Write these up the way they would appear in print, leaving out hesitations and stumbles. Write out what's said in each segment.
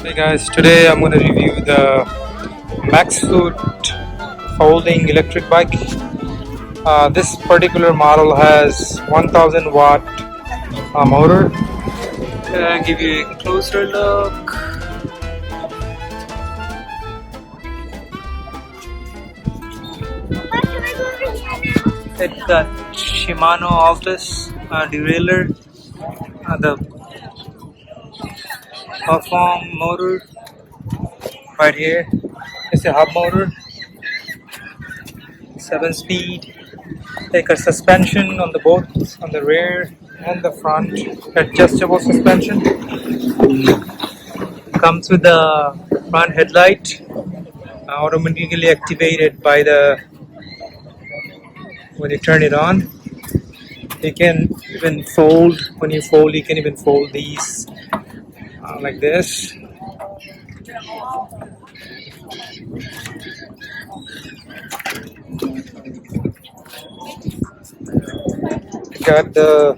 Hey guys, today I'm going to review the MaxFoot folding electric bike. This particular model has 1000 watt motor. I'll give you a closer look. It's the Shimano Altus derailleur, the Perform motor right here. It's a hub motor, 7-speed. Like a suspension on the both on the rear and the front, adjustable suspension. Comes with the front headlight, automatically activated by the when you turn it on. You can even fold. When you fold, you can even fold these like this. Got the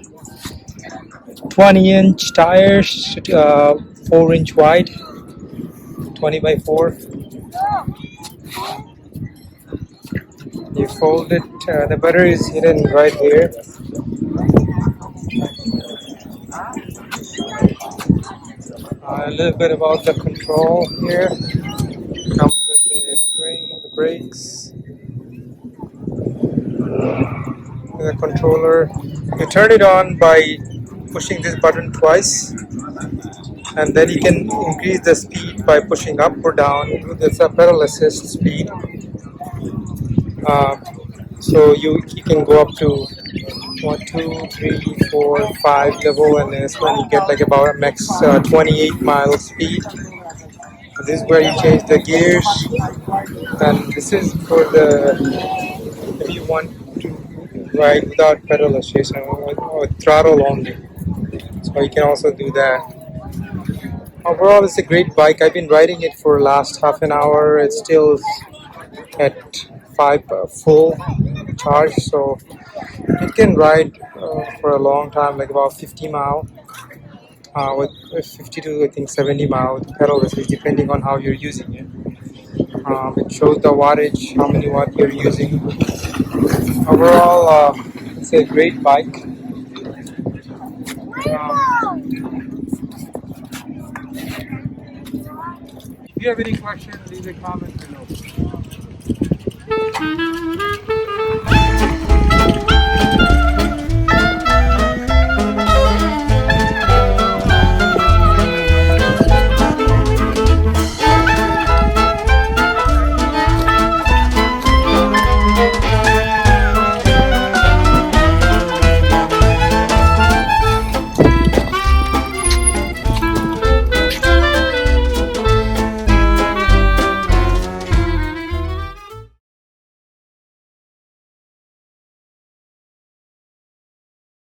20-inch tires, 4-inch wide, 20x4. You fold it. The battery is hidden right here. A little bit about the control here. Comes with the spring, the brakes, the controller. You turn it on by pushing this button twice, and then you can increase the speed by pushing up or down. There's a pedal assist speed. So you can go up to 1, 2, 3, 4, 5 level, and this one you get like about a max 28 mile speed. This is where you change the gears, and this is for the if you want to ride without pedal assist or throttle only. So you can also do that. Overall, it's a great bike. I've been riding it for the last half an hour. It's still at 5 full charge, so it can ride for a long time, like about 50 mile. With 50 to I think 70 mile with pedal assist, depending on how you're using it. It shows the wattage, how many watt you're using. Overall, it's a great bike. If you have any questions, leave a comment below.